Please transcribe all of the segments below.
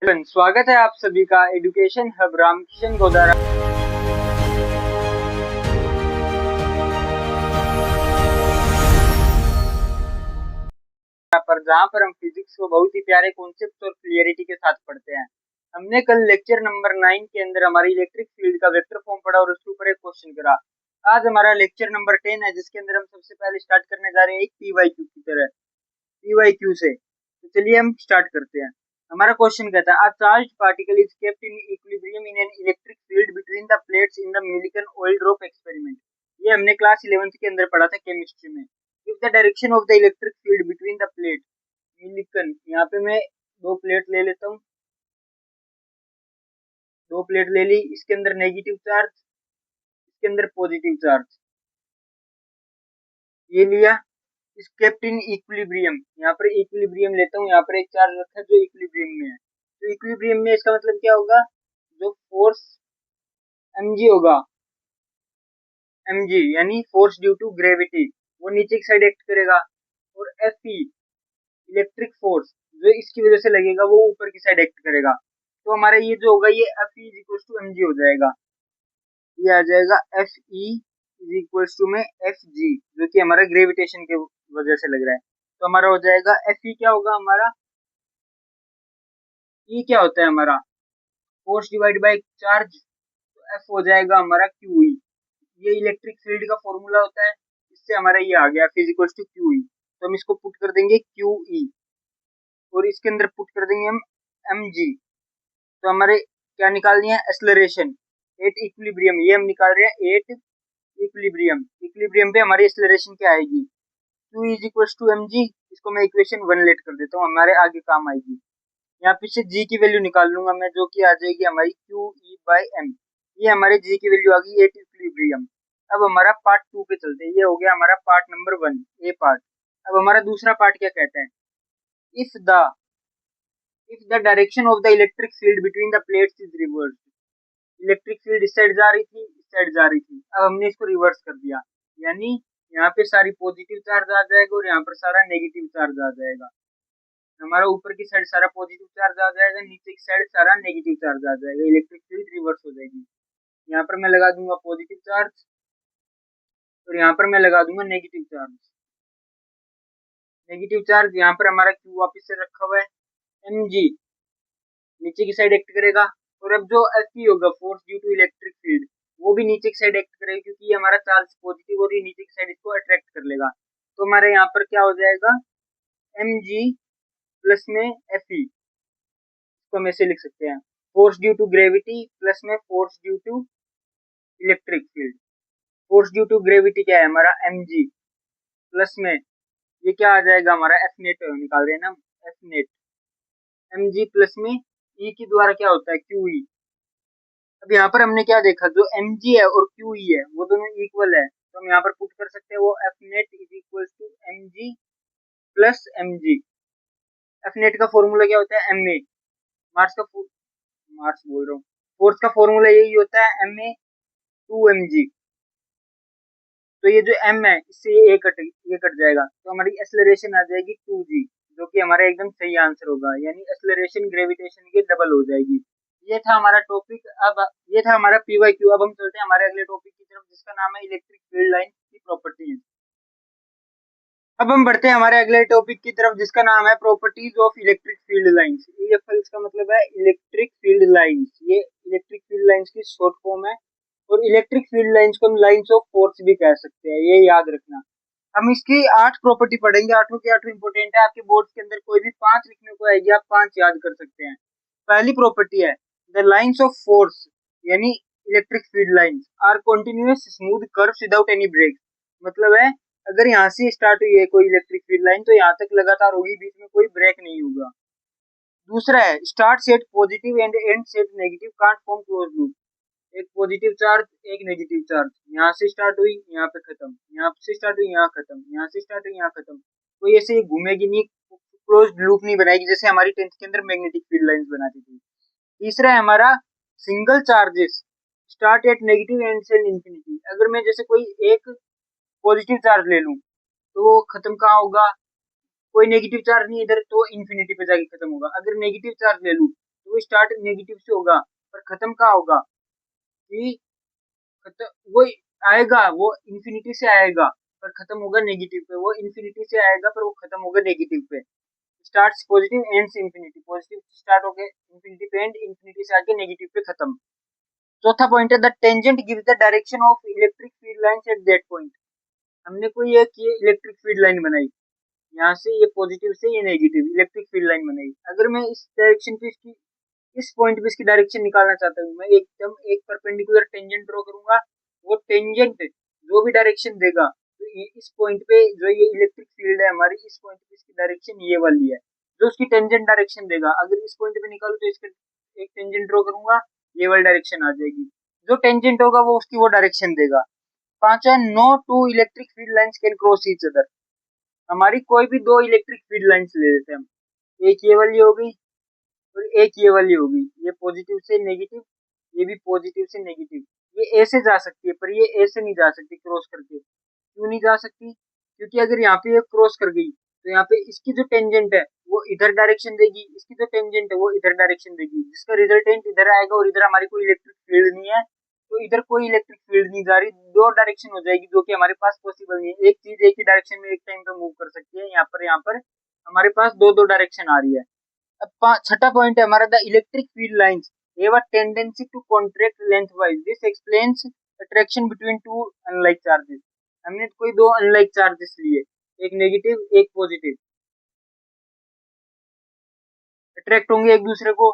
स्वागत है आप सभी का एजुकेशन हब रामकिशन गोदारा पर, जहां पर हम फिजिक्स को बहुत ही प्यारे कॉन्सेप्ट और क्लियरिटी के साथ पढ़ते हैं। हमने कल लेक्चर नंबर 9 के अंदर हमारी इलेक्ट्रिक फील्ड का वेक्टर फॉर्म पढ़ा और उसके ऊपर एक क्वेश्चन करा। आज हमारा लेक्चर नंबर 10 है, जिसके अंदर हम सबसे पहले स्टार्ट करने जा रहे हैं एक पीवाईक्यू की तरह, पीवाईक्यू से। तो चलिए हम स्टार्ट करते हैं। हमारा क्वेश्चन कहता है, a charged particle is kept in equilibrium in an electric field between the plates in the Millikan oil drop experiment. ये हमने क्लास 11th के अंदर पढ़ा था केमिस्ट्री में। If the direction of the electric field between the plate Millikan, यहाँ पे मैं दो प्लेट ले लेता हूँ, दो प्लेट ले ली, इसके अंदर नेगेटिव चार्ज, इसके अंदर पॉजिटिव चार्ज, ये लिया। इस केप्ट इन इक्विलिब्रियम, यहाँ पर इक्विलिब्रियम लेता हूँ, यहाँ पर एक चार्ज रखा है जो इक्विलिब्रियम में है। तो इक्विलिब्रियम में इसका मतलब क्या होगा, जो फोर्स mg होगा, mg यानी फोर्स ड्यू टू ग्रेविटी, वो नीचे की साइड एक्ट करेगा। और fe इलेक्ट्रिक फोर्स जो इसकी वजह से लगेगा, वो ऊपर की साइड एक्ट करेगा। तो हमारा ये जो होगा, ये fe is equal to mg हो जाएगा। ये आ जाएगा fe इज इक्वल टू में fg, जो कि हमारा ग्रेविटेशन के वजह से लग रहा है। तो हमारा हो जाएगा fe क्या होगा हमारा, e क्या होता है हमारा, फोर्स डिवाइड बाय चार्ज, तो f हो जाएगा हमारा qe। ये इलेक्ट्रिक फील्ड का फॉर्मूला होता है, इससे हमारा ये आ गया फिजिकल्स टू qe। तो हम इसको पुट कर देंगे qe और इसके अंदर पुट कर देंगे हम mg। तो हमारे क्या निकाल दिए, एक्सेलरेशन एट इक्विलिब्रियम, ये हम निकाल रहे हैं एट इक्विलिब्रियम। इक्विलिब्रियम पे हमारी एक्सेलरेशन क्या आएगी, q is equal to mg। इसको मैं इक्वेशन 1 लेट कर देता हूँ, हमारे आगे काम आएगी। यहाँ पीछे g की वैल्यू निकाल लूंगा मैं, जो कि आ जाएगी हमारी QE बाई m। ये हमारे g की वैल्यू आ गई एट इक्विलिब्रियम। अब हमारा पार्ट 2 पे चलते हैं, ये हो गया हमारा पार्ट नंबर 1 ए पार्ट। अब हमारा दूसरा पार्ट क्या कहता है, if the direction of the electric field between the plates is reverse. Electric field इस साइड जा रही थी, इस साइड जा रही थी, अब हमने इसको रिवर्स कर दिया, यानी यहाँ पे सारी पॉजिटिव चार्ज आ जाएगा और यहाँ पर सारा नेगेटिव चार्ज आ जाएगा। हमारा ऊपर की साइड सारा पॉजिटिव चार्ज आ जाएगा, नीचे की साइड सारा नेगेटिव चार्ज आ जाएगा, इलेक्ट्रिक फील्ड रिवर्स हो जाएगी। यहाँ पर मैं लगा दूंगा पॉजिटिव चार्ज और यहाँ पर मैं लगा दूंगा नेगेटिव चार्ज। नेगेटिव चार्ज यहाँ पर हमारा क्यू वापस से रखा हुआ है, mg नीचे की साइड एक्ट करेगा। और अब जो Fe होगा, force due to electric field, वो भी नीचे की साइड एक्ट करेगा, क्योंकि ये हमारा चार्ज पॉजिटिव और ये नीचे की साइड इसको अट्रैक्ट कर लेगा। तो हमारे यहाँ पर क्या हो जाएगा, mg प्लस में Fe, इसको हम ऐसे लिख सकते हैं, force due to gravity plus में force due to electric field. Force due to gravity क्या है हमारा, mg प्लस में ये क्या आ जाएगा हमारा, एफ नेट निकाल रहे हैं ना, एफ नेट mg प्लस में e के द्वारा क्या होता है, qe। अब यहाँ पर हमने क्या देखा, जो mg है और qe है वो दोनों इक्वल है, तो हम यहाँ पर पुट कर सकते हैं वो F net is equal to mg plus mg। F net का फॉर्मूला क्या होता है, ma, मार्स का मार्स बोल रहा हूँ, फोर्स का फॉर्मूला यही होता है, ma 2mg। तो ये जो m है, इससे ये कट जाएगा, तो हमारी एक्सेलरेशन आ जाएगी 2g, जो कि हमारा एकदम सही आंसर होगा, यानी एक्सेलरेशन ग्रेविटेशन की डबल हो जाएगी। ये था हमारा टॉपिक। अब ये था हमारा पीवाईक्यू। अब हम चलते हैं हमारे अगले टॉपिक की तरफ, जिसका नाम है इलेक्ट्रिक फील्ड लाइन की प्रॉपर्टीज। अब हम बढ़ते हैं हमारे अगले टॉपिक की तरफ, जिसका नाम है properties of electric field lines. EFL का मतलब है इलेक्ट्रिक फील्ड लाइंस। ये इलेक्ट्रिक फील्ड लाइंस की शॉर्ट फॉर्म है, और इलेक्ट्रिक फील्ड लाइंस को हम लाइंस ऑफ फोर्स भी कह सकते हैं, ये याद रखना। हम इसकी 8 प्रॉपर्टी पढ़ेंगे, आठों की आठों इंपोर्टेंट है। आपके बोर्ड के अंदर कोई भी 5 लिखने को आएगी, आप 5 याद कर सकते हैं। पहली प्रॉपर्टी है, द लाइंस ऑफ फोर्स यानी electric field lines are continuous smooth curves without any break. मतलब है, अगर यहाँ से स्टार्ट हुई है कोई इलेक्ट्रिक फील्ड लाइन, तो यहाँ तक लगातार होगी, बीच में कोई ब्रेक नहीं होगा। दूसरा है, start set positive and and set negative can't form close loop. एक पॉजिटिव चार्ज, एक नेगेटिव चार्ज, यहाँ से स्टार्ट हुई यहाँ पे खत्म, यहाँ से स्टार्ट हुई यहाँ खत्म, यहाँ से स्टार्ट हुई यहाँ खत्म, कोई ऐसे घूमेगी नहीं, क्लोज लूप नहीं बनाएगी, जैसे हमारी 10th के अंदर मैग्नेटिक फील्ड लाइंस बनाती थी। तीसरा है हमारा, single charges start at negative and send infinity. अगर मैं जैसे कोई एक पॉजिटिव चार्ज ले लूं, तो वो खत्म कहाँ होगा, कोई नेगेटिव चार्ज नहीं इधर, तो इंफिनिटी पे जाके खत्म होगा। अगर नेगेटिव चार्ज ले लूं, तो वो वो स्टार्ट नेगेटिव से होगा पर खत्म कहाँ होगा कि वो आएगा, वो इन्फिनिटी से आएगा पर खत्म होगा नेगेटिव पे, वो इन्फिनिटी से आएगा पर वो खत्म होगा नेगेटिव पे। Starts positive ends infinity, positive start होके इंफिनिटी पे एंड, इंफिनिटी से आके नेगेटिव पे खत्म। चौथा पॉइंट है the tangent gives the direction of electric field lines at that point. हमने कोई एक ये इलेक्ट्रिक फील्ड लाइन बनाई, यहाँ से ये पॉजिटिव से ये नेगेटिव इलेक्ट्रिक फील्ड लाइन बनाई। अगर मैं इस डायरेक्शन पे इसकी इस पॉइंट पे इसकी डायरेक्शन निकालना चाहता हूँ, मैं एकदम एक परपेंडिकुलर टेंजेंट ड्रॉ करूंगा, वो टेंजेंट जो भी डायरेक्शन देगा तो इस पॉइंट पे जो ये इलेक्ट्रिक फील्ड है हमारी, इस पॉइंट पे इसकी डायरेक्शन ये वाली है जो उसकी टेंजेंट डायरेक्शन देगा। अगर इस पॉइंट पे निकालू तो इसका एक टेंजेंट ड्रॉ करूंगा, ये वाली डायरेक्शन आ जाएगी, जो टेंजेंट होगा वो उसकी वो डायरेक्शन देगा। पांचवा, no two electric field lines can cross each other. हमारी कोई भी दो इलेक्ट्रिक फील्ड लाइंस ले लेते हैं हम, एक ये वाली हो गई और एक ये वाली होगी, ये पॉजिटिव से नेगेटिव, ये भी पॉजिटिव से नेगेटिव। ये ए से जा सकती है पर ये ए से नहीं जा सकती क्रॉस करके। क्यों नहीं जा सकती? क्योंकि अगर यहाँ पे ये क्रॉस कर गई तो यहाँ पे इसकी जो टेंजेंट है वो इधर डायरेक्शन देगी, इसकी जो टेंजेंट है वो इधर डायरेक्शन देगी, जिसका रिजल्टेंट इधर आएगा और इधर हमारी कोई इलेक्ट्रिक फील्ड नहीं है तो इधर कोई इलेक्ट्रिक फील्ड नहीं जा रही, दो डायरेक्शन हो जाएगी जो कि हमारे पास पॉसिबल नहीं है। एक चीज एक ही डायरेक्शन में एक टाइम पे मूव कर सकती है, यहाँ पर हमारे पास दो दो डायरेक्शन आ रही है। अब छठा पॉइंट है हमारा, the electric field lines have a tendency to contract lengthwise, this explains attraction between two unlike charges. हमने कोई दो अनलाइक चार्जेस लिए, एक नेगेटिव एक पॉजिटिव, अट्रैक्ट होंगे एक दूसरे को।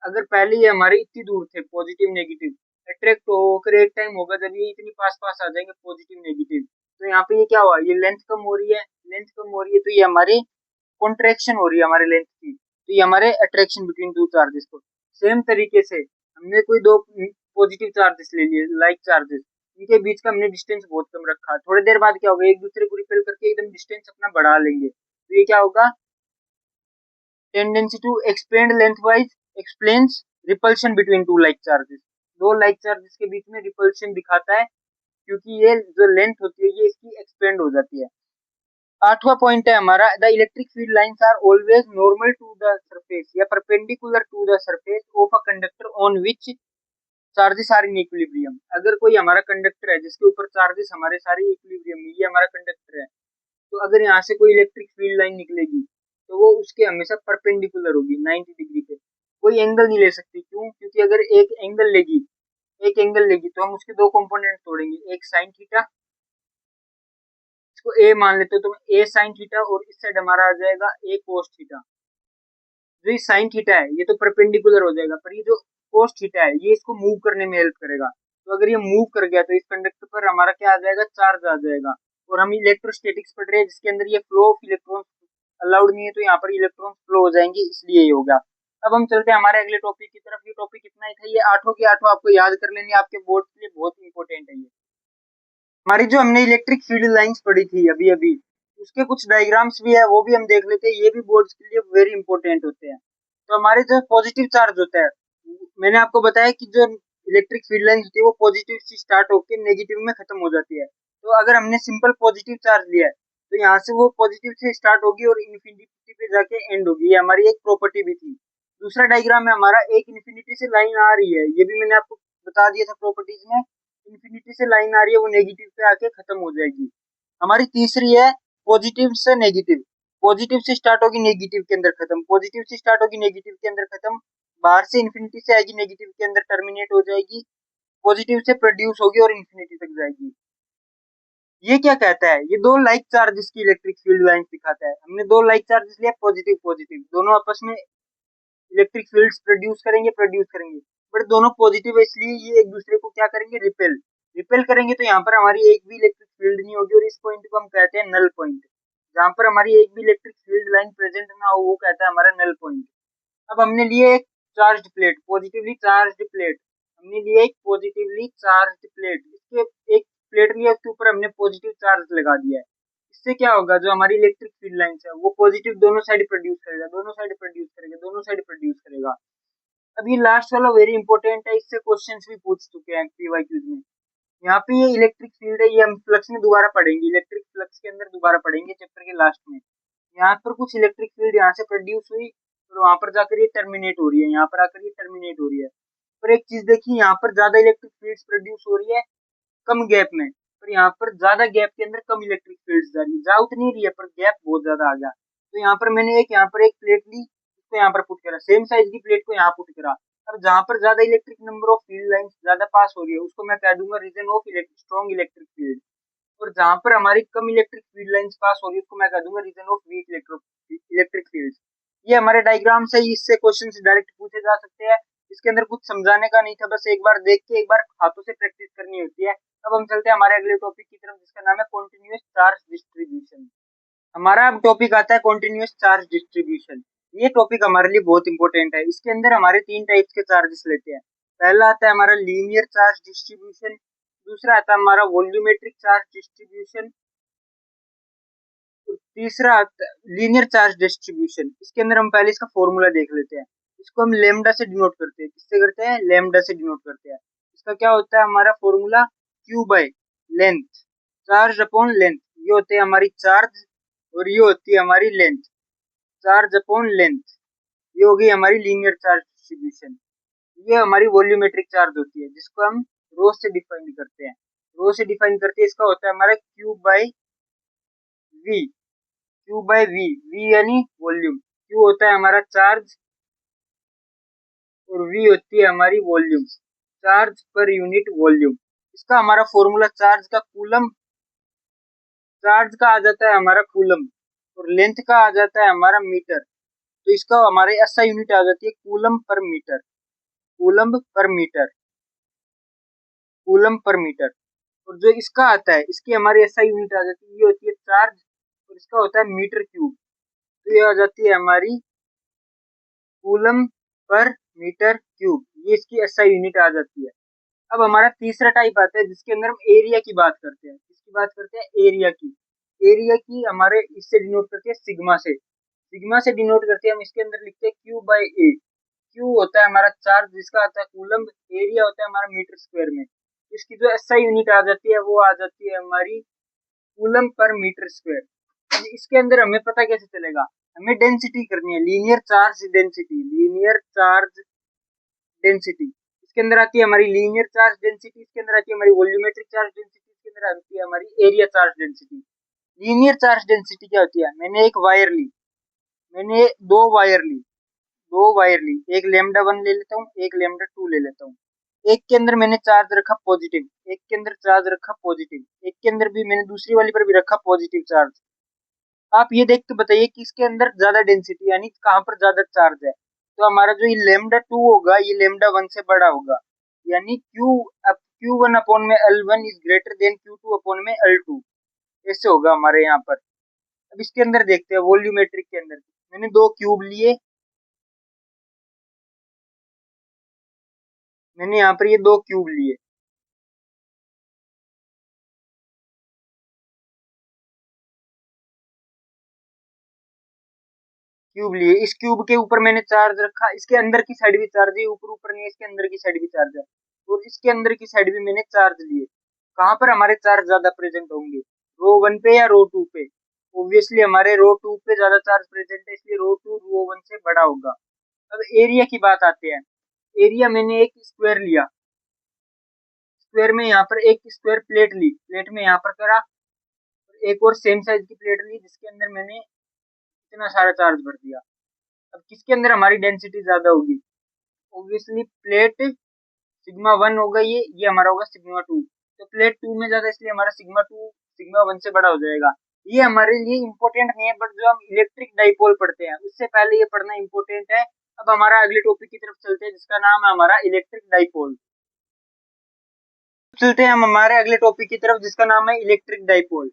अगर पहले ये हमारे इतनी दूर थे पॉजिटिव नेगेटिव, अट्रैक्ट होकर एक टाइम होगा जब ये इतनी पास पास आ जाएंगे पॉजिटिव नेगेटिव, तो यहाँ पे ये क्या हुआ, ये लेंथ कम हो रही है, लेंथ कम हो रही है तो ये हमारी कॉन्ट्रैक्शन हो रही है हमारे लेंथ की, तो ये हमारे अट्रैक्शन बिटवीन टू चार्जेस को। सेम तरीके से हमने कोई दो पॉजिटिव चार्जेस ले लिए लाइक चार्जेस, इनके बीच का हमने डिस्टेंस बहुत कम रखा, थोड़ी देर बाद क्या होगा एक दूसरे को रिपेल करके एकदम डिस्टेंस अपना बढ़ा लेंगे, तो ये क्या होगा, tendency to expand lengthwise explains repulsion between two like charges. दो लाइक चार्जेस के बीच में रिपल्शन दिखाता है क्योंकि ये जो लेंथ होती है ये इसकी एक्सपेंड हो जाती है। आठवां पॉइंट है हमारा, the electric field lines are always normal to the surface या perpendicular to the surface of a conductor on which charges are in equilibrium. अगर कोई हमारा कंडक्टर है जिसके ऊपर चार्जेस हमारे सारे इक्विलिब्रियम में, ये हमारा कंडक्टर है, तो अगर यहाँ से कोई इलेक्ट्रिक फील्ड लाइन निकलेगी तो वो उसके हमेशा परपेंडिकुलर होगी 90 डिग्री पे, कोई एंगल नहीं ले सकती। क्यों? क्योंकि अगर एक एंगल लेगी तो हम उसके दो कंपोनेंट तोड़ेंगे, एक साइन थीटा, इसको ए मान लेते हो तो ए साइन थीटा, और इस साइड हमारा आ जाएगा ए कोस थीटा। जो ये साइन थीटा है ये तो परपेंडिकुलर हो जाएगा पर ये जो कोस थीटा है ये इसको मूव करने में हेल्प करेगा, तो अगर ये मूव कर गया तो इस कंडक्टर पर हमारा क्या आ जाएगा, चार्ज आ जाएगा। और हम इलेक्ट्रोस्टैटिक्स पढ़ रहे हैं जिसके अंदर ये फ्लो ऑफ इलेक्ट्रॉन अलाउड नहीं है, तो यहाँ पर इलेक्ट्रॉन फ्लो हो जाएंगे, इसलिए ये होगा। अब हम चलते हैं हमारे अगले टॉपिक की तरफ। ये टॉपिक इतना ही था, ये आठों के आठों आपको याद कर लेनी, आपके बोर्ड के लिए बहुत इंपॉर्टेंट है ये। हमारी जो हमने इलेक्ट्रिक फील्ड लाइंस पढ़ी थी अभी अभी, उसके कुछ डायग्राम्स भी है वो भी हम देख लेते हैं, ये भी बोर्ड्स के लिए वेरी इंपॉर्टेंट होते हैं। तो हमारे जो पॉजिटिव चार्ज होता है, मैंने आपको बताया कि जो इलेक्ट्रिक फील्ड लाइंस होती है वो पॉजिटिव से स्टार्ट होकर नेगेटिव में खत्म हो जाती है। तो अगर हमने सिंपल पॉजिटिव चार्ज लिया है तो यहाँ से वो पॉजिटिव से स्टार्ट होगी और इन्फिनिटी पे जाके एंड होगी, ये हमारी एक प्रॉपर्टी भी थी। दूसरा डायग्राम है हमारा, एक इन्फिनिटी से लाइन आ रही है, ये भी मैंने आपको बता दिया था प्रॉपर्टीज में, इन्फिनिटी से लाइन आ रही है वो नेगेटिव पे आके खत्म हो जाएगी। हमारी तीसरी है पॉजिटिव से नेगेटिव, पॉजिटिव से स्टार्ट होगी नेगेटिव के अंदर खत्म, पॉजिटिव से स्टार्ट होगी नेगेटिव के अंदर खत्म, बाहर से इन्फिनिटी से आएगी नेगेटिव के अंदर टर्मिनेट हो जाएगी, पॉजिटिव से प्रोड्यूस होगी और इन्फिनिटी तक जाएगी। ये क्या कहता है, ये दो लाइक चार्जेस की इलेक्ट्रिक फील्ड लाइन दिखाता है। हमने दो लाइक चार्जेस लिया, पॉजिटिव पॉजिटिव, दोनों आपस में इलेक्ट्रिक फील्ड्स प्रोड्यूस करेंगे, बट दोनों पॉजिटिव है इसलिए ये एक दूसरे को क्या करेंगे, रिपेल रिपेल करेंगे, तो यहाँ पर हमारी एक भी इलेक्ट्रिक फील्ड नहीं होगी और इस पॉइंट को हम कहते हैं नल पॉइंट। जहाँ पर हमारी एक भी इलेक्ट्रिक फील्ड लाइन प्रेजेंट ना हो वो कहता है हमारा नल पॉइंट। अब हमने लिए एक charge plate, positively charge plate, हमने लिए एक पॉजिटिवली चार्ज प्लेट, इसके एक प्लेट लिया उसके ऊपर हमने पॉजिटिव चार्ज लगा दिया है। इससे क्या होगा, जो हमारी इलेक्ट्रिक फील्ड लाइंस है वो पॉजिटिव दोनों साइड प्रोड्यूस करेगा, दोनों साइड प्रोड्यूस करेगा, दोनों साइड प्रोड्यूस करेगा। अब ये लास्ट वाला वेरी इंपॉर्टेंट है, इससे क्वेश्चंस भी पूछ चुके हैं पीवाईक्यूज में। यहाँ पे ये इलेक्ट्रिक फील्ड है, ये हम फ्लक्स में दोबारा पढ़ेंगे, इलेक्ट्रिक फ्लक्स के अंदर दोबारा पढ़ेंगे चैप्टर के लास्ट में। यहाँ पर कुछ इलेक्ट्रिक फील्ड यहाँ से प्रोड्यूस हुई और वहां पर जाकर ये टर्मिनेट हो रही है, यहाँ पर आकर ये टर्मिनेट हो रही है। पर एक चीज देखिए, यहाँ पर ज्यादा इलेक्ट्रिक फील्ड्स प्रोड्यूस हो रही है कम गैप में, पर यहाँ पर ज्यादा गैप के अंदर कम इलेक्ट्रिक फील्ड्स जा रही है। जा उतनी रही है पर गैप बहुत ज्यादा आ गया। तो यहाँ पर मैंने एक यहाँ पर एक प्लेट ली, उसको यहाँ पर पुट करा, सेम साइज की प्लेट को यहाँ पुट करा। अब जहां पर ज्यादा electric number of field lines ज्यादा पास हो रही है उसको मैं कह दूंगा region of strong electric field, और जहां पर हमारी कम इलेक्ट्रिक फील्ड लाइंस पास हो रही है उसको मैं कह दूंगा region of weak electric field. ये हमारे डायग्राम से ही इससे क्वेश्चन डायरेक्ट पूछे जा सकते हैं। इसके अंदर कुछ समझाने का नहीं था, बस एक बार देख के एक बार हाथों से प्रैक्टिस करनी होती है। अब हम चलते हैं हमारे अगले टॉपिक की तरफ जिसका नाम है कॉन्टिन्यूअस चार्ज डिस्ट्रीब्यूशन। हमारा अब टॉपिक आता है कॉन्टिन्यूअस चार्ज डिस्ट्रीब्यूशन। ये टॉपिक हमारे लिए बहुत इंपॉर्टेंट है। इसके अंदर हमारे तीन टाइप्स के चार्जेस लेते हैं। पहला आता है हमारा लीनियर चार्ज डिस्ट्रीब्यूशन, दूसरा आता है हमारा वॉल्यूमेट्रिक चार्ज डिस्ट्रीब्यूशन, तीसरा आता है लीनियर चार्ज डिस्ट्रीब्यूशन। इसके अंदर हम पहले इसका फॉर्मूला देख लेते हैं। इसको हम लेमडा से डिनोट करते हैं। किससे करते हैं? लेमडा से डिनोट करते हैं। इसका क्या होता है हमारा formula? Q by length, charge upon length. ये होते हैं हमारी चार्ज और ये होती है हमारी लेंथ, चार्ज अपॉन लेंथ। ये हो गई हमारी लीनियर चार्ज डिस्ट्रीब्यूशन। ये हमारी वॉल्यूमेट्रिक चार्ज होती है जिसको हम रो से डिफाइन करते हैं। रो से डिफाइन करते हैं, इसका होता है हमारा Q by V, Q by V, V यानी वॉल्यूम। क्यू होता है हमारा चार्ज और वी होती है हमारी volume, charge per unit volume. इसका हमारा फॉर्मूला चार्ज का कूलम, चार्ज का आ जाता है हमारा कूलम और लेंथ का आ जाता है हमारा मीटर। तो इसका हमारे एसआई यूनिट आ जाती है coulomb per metre, coulomb per metre, coulomb per metre. और जो इसका आता है इसकी हमारी एसआई यूनिट आ जाती है, ये होती है चार्ज और इसका होता है मीटर क्यूब। तो ये आ जाती है हमारी कूलम पर मीटर क्यूब, ये इसकी एसआई यूनिट आ जाती है। अब हमारा तीसरा टाइप आता है जिसके अंदर हम एरिया की बात करते हैं। किसकी बात करते हैं? एरिया की। एरिया की हमारे इससे डिनोट करते हैं सिग्मा से, सिग्मा से डिनोट करते हैं हम। इसके अंदर लिखते हैं क्यू बाय ए। क्यू होता है हमारा चार्ज जिसका आता है कूलम, एरिया होता है हमारा मीटर स्क्वायर में। इसकी जो एसआई यूनिट आ जाती है वो आ जाती है हमारी कूलम पर मीटर स्क्वायर। इसके अंदर हमें पता कैसे चलेगा? हमें डेंसिटी करनी है, linear charge density, linear charge density. इसके अंदर आती है हमारी लीनियर चार्ज डेंसिटी, इसके अंदर आती है हमारी वॉल्यूमेट्रिक चार्ज डेंसिटी, इसके अंदर आती है हमारी area charge density. Linear charge density क्या होती है? मैंने एक वायर ली, मैंने दो वायर ली, दो वायर ली, एक लेमडा 1 ले लेता हूँ, एक लेमडा 2 ले लेता हूँ। एक के अंदर मैंने चार्ज रखा पॉजिटिव, एक के अंदर चार्ज रखा पॉजिटिव, एक के अंदर भी मैंने दूसरी वाली पर भी रखा पॉजिटिव चार्ज। आप ये देख के बताइए कि इसके अंदर ज्यादा डेंसिटी यानी कहाँ पर ज्यादा चार्ज है। तो हमारा जो ये लेमडा 2 होगा ये लेमडा 1 से बड़ा होगा, यानी Q1 अपॉन में L1 is greater than Q2 upon में L2, ऐसे होगा हमारे यहाँ पर। अब इसके अंदर देखते हैं वॉल्यूमेट्रिक के अंदर। मैंने दो क्यूब लिए, मैंने यहाँ पर ये दो क्यूब लिए, क्यूब लिए, इस क्यूब के ऊपर मैंने चार्ज रखा, इसके अंदर की साइड भी चार्ज है, ऊपर ऊपर नहीं है, इसके अंदर की साइड भी चार्ज है, और इसके अंदर की साइड भी मैंने चार्ज लिए। कहाँ पर हमारे चार्ज ज्यादा प्रेजेंट होंगे? रो 1 पे या रो 2 पे? ऑब्वियसली हमारे रो 2 पे ज्यादा चार्ज प्रेजेंट है, इसलिए रो 2 रो 1 से बड़ा होगा। अब एरिया की बात आते हैं। एरिया मैंने एक स्क्वायर लिया, स्क्वायर में यहाँ पर एक स्क्वायर प्लेट ली, प्लेट में यहाँ पर करा, एक और सेम साइज की प्लेट ली जिसके अंदर मैंने इतना सारा चार्ज भर दिया। अब किसके अंदर हमारी डेंसिटी ज्यादा होगी? ऑब्वियसली प्लेट सिग्मा 1 होगा, ये हमारा होगा सिग्मा 2। तो प्लेट 2 में ज्यादा, इसलिए हमारा सिग्मा 2 सिग्मा 1 से बड़ा हो जाएगा। ये हमारे लिए इंपॉर्टेंट नहीं है, बट जो हम इलेक्ट्रिक डाइपोल पढ़ते हैं उससे पहले ये पढ़ना इंपॉर्टेंट है। अब हमारा अगले टॉपिक की तरफ चलते हैं जिसका नाम है हमारा इलेक्ट्रिक डाइपोल। चलते हैं हम हमारे अगले टॉपिक की तरफ जिसका नाम है इलेक्ट्रिक डाइपोल।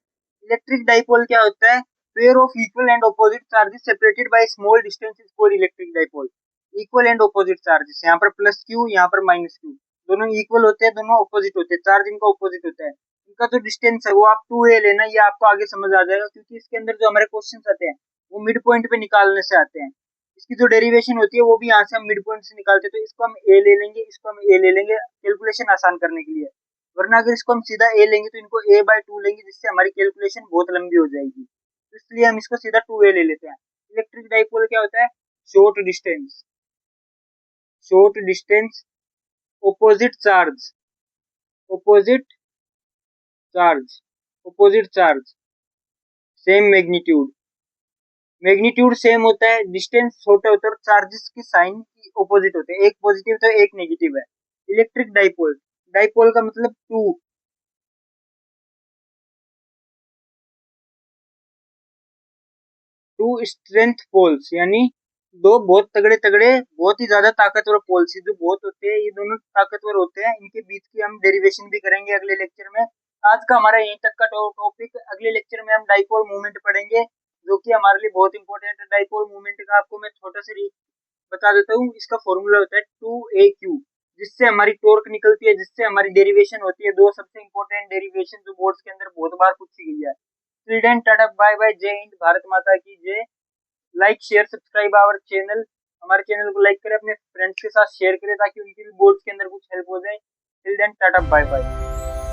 इलेक्ट्रिक डाइपोल क्या होता है? Pair of equal and opposite charges separated by small distance is called electric dipole. Equal and opposite charges, यहाँ पर प्लस क्यू, यहाँ पर माइनस क्यू, दोनों इक्वल होते हैं, दोनों ऑपोजिट होते हैं, चार्ज इनका ऑपोजिट होता है। इनका जो डिस्टेंस है वो आप 2a लेना, ये आपको आगे समझ आ जाएगा क्योंकि इसके अंदर जो हमारे क्वेश्चन आते हैं वो मिड पॉइंट पे निकालने से आते हैं। इसकी जो डेरिवेशन होती है वो भी यहाँ से हम मिड पॉइंट से निकालते हैं, तो इसको हम a ले लेंगे, इसको हम a ले लेंगे कैलकुलेशन आसान करने के लिए। वरना अगर इसको हम सीधा a लेंगे तो इनको a/2 लेंगे जिससे हमारी कैलकुलेशन बहुत लंबी हो जाएगी, तो इसलिए हम इसको सीधा 2a ले लेते हैं। इलेक्ट्रिक डाइपोल क्या होता है? short distance, short distance, opposite charge, opposite charge, opposite charge, same magnitude, magnitude same होता है, डिस्टेंस छोटा होता है और चार्जेस की साइन की ऑपोजिट होते हैं, एक पॉजिटिव तो एक नेगेटिव है। इलेक्ट्रिक डाइपोल, डाइपोल का मतलब टू स्ट्रेंथ पोल्स, यानी दो बहुत तगड़े तगड़े बहुत ही ज्यादा ताकतवर पोल्स, जो बहुत होते हैं, ये दोनों ताकतवर होते हैं, इनके बीच की हम डेरिवेशन भी करेंगे अगले लेक्चर में। आज का हमारा यहीं तक का टॉपिक, अगले लेक्चर में हम डाइपोल मूवमेंट पढ़ेंगे, जो कि हमारे लिए बहुत इंपॉर्टेंट है। डाइपोल मूवमेंट का आपको मैं छोटा सा बता देता हूँ, इसका फॉर्मूला होता है 2AQ, जिससे हमारी टॉर्क निकलती है, जिससे हमारी डेरिवेशन होती है, दो सबसे इंपॉर्टेंट डेरिवेशन जो बोर्ड्स के अंदर बहुत बार पूछी गई है। Till then tata bye bye, जय हिंद, भारत माता की जय। Like share subscribe our channel, हमारे चैनल को लाइक करें, अपने फ्रेंड्स के साथ शेयर करें ताकि उनकी भी बोर्ड्स के अंदर कुछ हेल्प हो जाए। Till then tata bye bye.